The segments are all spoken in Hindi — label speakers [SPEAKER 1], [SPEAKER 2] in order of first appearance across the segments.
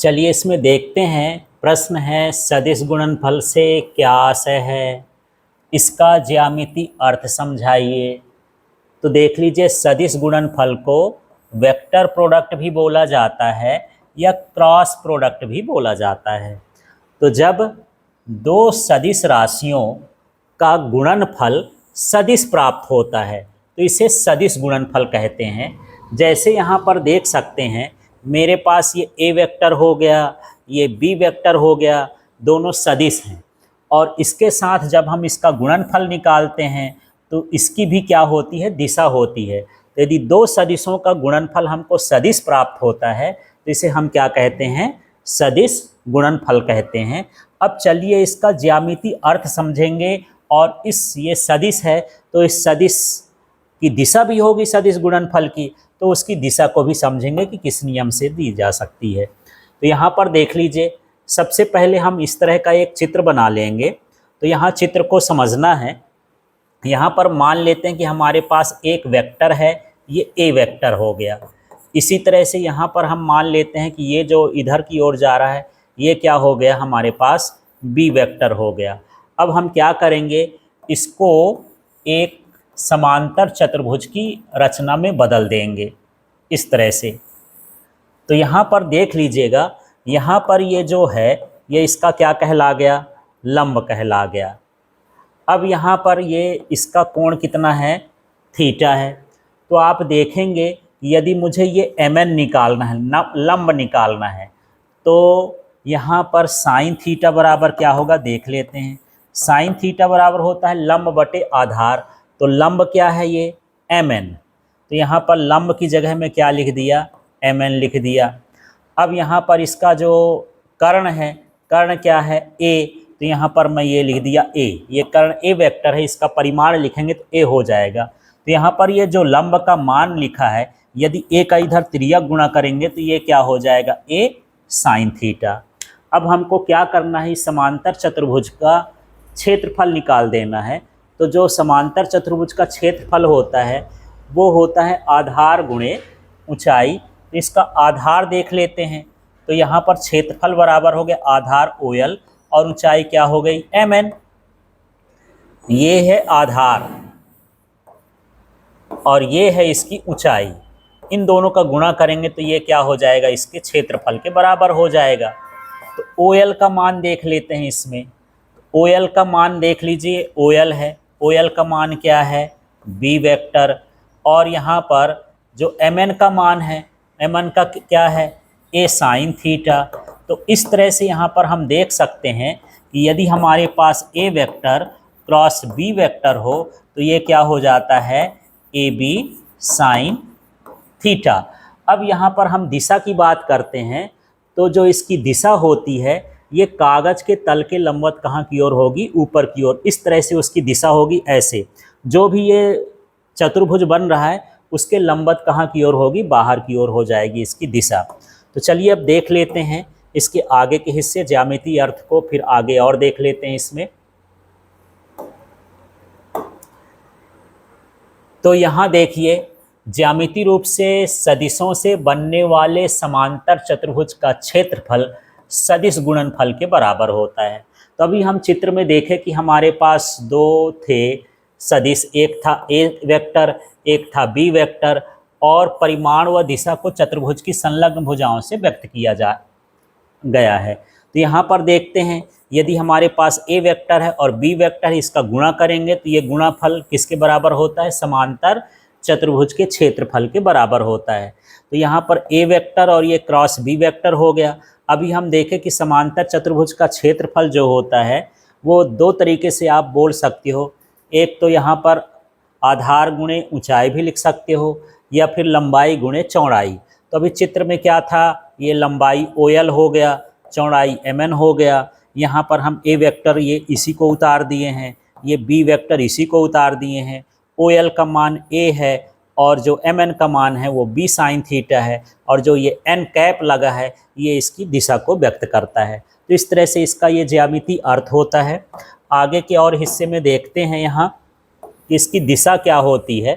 [SPEAKER 1] चलिए इसमें देखते हैं। प्रश्न है सदिश गुणनफल से क्या आशय है, इसका ज्यामिति अर्थ समझाइए। तो देख लीजिए, सदिश गुणनफल को वेक्टर प्रोडक्ट भी बोला जाता है या क्रॉस प्रोडक्ट भी बोला जाता है। तो जब दो सदिश राशियों का गुणनफल सदिश प्राप्त होता है तो इसे सदिश गुणनफल कहते हैं। जैसे यहाँ पर देख सकते हैं, मेरे पास ये ए वेक्टर हो गया, ये बी वेक्टर हो गया, दोनों सदिश हैं। और इसके साथ जब हम इसका गुणनफल निकालते हैं तो इसकी भी क्या होती है, दिशा होती है। तो यदि दो सदिशों का गुणनफल हमको सदिश प्राप्त होता है तो इसे हम क्या कहते हैं, सदिश गुणनफल कहते हैं। अब चलिए इसका ज्यामिति अर्थ समझेंगे। और ये सदिश है तो इस सदिश की दिशा भी होगी सदिश गुणनफल की, तो उसकी दिशा को भी समझेंगे कि किस नियम से दी जा सकती है। तो यहाँ पर देख लीजिए, सबसे पहले हम इस तरह का एक चित्र बना लेंगे। तो यहाँ चित्र को समझना है। यहाँ पर मान लेते हैं कि हमारे पास एक वेक्टर है, ये ए वेक्टर हो गया। इसी तरह से यहाँ पर हम मान लेते हैं कि ये जो इधर की ओर जा रहा है ये क्या हो गया, हमारे पास बी वेक्टर हो गया। अब हम क्या करेंगे, इसको एक समांतर चतुर्भुज की रचना में बदल देंगे इस तरह से। तो यहाँ पर देख लीजिएगा, यहाँ पर ये जो है ये इसका क्या कहला गया, लंब कहला गया। अब यहाँ पर ये इसका कोण कितना है, थीटा है। तो आप देखेंगे यदि मुझे ये mn निकालना है, लंब निकालना है, तो यहाँ पर साइन थीटा बराबर क्या होगा देख लेते हैं। साइन थीटा बराबर होता है लंब बटे आधार। तो लंब क्या है, ये mn। तो यहाँ पर लंब की जगह में क्या लिख दिया, mn लिख दिया। अब यहाँ पर इसका जो कर्ण है, कर्ण क्या है, a। तो यहाँ पर मैं ये लिख दिया a। ये कर्ण a वेक्टर है, इसका परिमाण लिखेंगे तो a हो जाएगा। तो यहाँ पर ये जो लंब का मान लिखा है, यदि a का इधर त्रिज्यक गुणा करेंगे तो ये क्या हो जाएगा, a साइन थीटा। अब हमको क्या करना है, इस समांतर चतुर्भुज का क्षेत्रफल निकाल देना है। तो जो समांतर चतुर्भुज का क्षेत्रफल होता है वो होता है आधार गुणे ऊंचाई। इसका आधार देख लेते हैं। तो यहाँ पर क्षेत्रफल बराबर हो गया आधार OL और ऊंचाई क्या हो गई, mn। ये है आधार और ये है इसकी ऊंचाई। इन दोनों का गुणा करेंगे तो ये क्या हो जाएगा, इसके क्षेत्रफल के बराबर हो जाएगा। तो OL का मान देख लेते हैं। इसमें OL का मान देख लीजिए, OL है, OL का मान क्या है, B वेक्टर। और यहाँ पर जो mn का मान है, mn का क्या है, a साइन थीटा। तो इस तरह से यहाँ पर हम देख सकते हैं कि यदि हमारे पास a vector cross b vector हो तो ये क्या हो जाता है, AB साइन थीटा। अब यहाँ पर हम दिशा की बात करते हैं। तो जो इसकी दिशा होती है ये कागज के तल के लंबवत कहाँ की ओर होगी, ऊपर की ओर। इस तरह से उसकी दिशा होगी ऐसे। जो भी ये चतुर्भुज बन रहा है उसके लंबवत कहाँ की ओर होगी, बाहर की ओर हो जाएगी इसकी दिशा। तो चलिए अब देख लेते हैं इसके आगे के हिस्से, ज्यामितीय अर्थ को फिर आगे और देख लेते हैं इसमें। तो यहाँ देखिए, ज्यामितीय रूप से सदिशों से बनने वाले समांतर चतुर्भुज का क्षेत्रफल सदिश गुणनफल के बराबर होता है। तो अभी हम चित्र में देखें कि हमारे पास दो थे सदिश, एक था a वेक्टर, एक था b वेक्टर, और परिमाण व दिशा को चतुर्भुज की संलग्न भुजाओं से व्यक्त किया जा गया है। तो यहाँ पर देखते हैं, यदि हमारे पास a वेक्टर है और b वेक्टर है, इसका गुणा करेंगे तो ये गुणाफल किसके बराबर होता है, समांतर चतुर्भुज के क्षेत्रफल के बराबर होता है। तो यहाँ पर a वेक्टर और ये क्रॉस b वेक्टर हो गया। अभी हम देखें कि समांतर चतुर्भुज का क्षेत्रफल जो होता है वो दो तरीके से आप बोल सकते हो। एक तो यहाँ पर आधार गुणे ऊंचाई भी लिख सकते हो, या फिर लंबाई गुणे चौड़ाई। तो अभी चित्र में क्या था, ये लंबाई OL हो गया, चौड़ाई mn हो गया। यहाँ पर हम a वेक्टर ये इसी को उतार दिए हैं, ये b वेक्टर इसी को उतार दिए हैं। OL का मान a है और जो mn का मान है वो b साइन थीटा है, और जो ये n कैप लगा है ये इसकी दिशा को व्यक्त करता है। तो इस तरह से इसका ये ज्यामितीय अर्थ होता है। आगे के और हिस्से में देखते हैं यहाँ कि इसकी दिशा क्या होती है।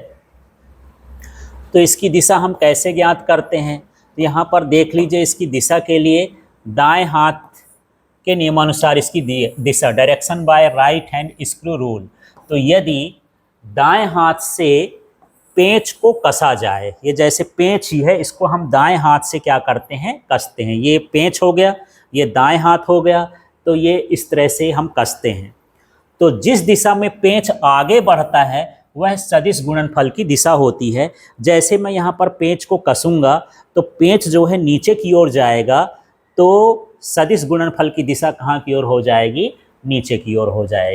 [SPEAKER 1] तो इसकी दिशा हम कैसे ज्ञात करते हैं, तो यहाँ पर देख लीजिए, इसकी दिशा के लिए दाएं हाथ के नियमानुसार इसकी दिशा, direction by right hand screw rule. तो यदि दाएं हाथ से पेंच को कसा जाए, ये जैसे पेंच ही है, इसको हम दाएं हाथ से क्या करते हैं, कसते हैं। ये पेंच हो गया, ये दाएं हाथ हो गया, तो ये इस तरह से हम कसते हैं। तो जिस दिशा में पेंच आगे बढ़ता है वह सदिश गुणनफल की दिशा होती है। जैसे मैं यहाँ पर पेंच को कसूंगा तो पेंच जो है नीचे की ओर जाएगा, तो सदिश गुणनफल की दिशा कहाँ की ओर हो जाएगी, नीचे की ओर हो जाएगी।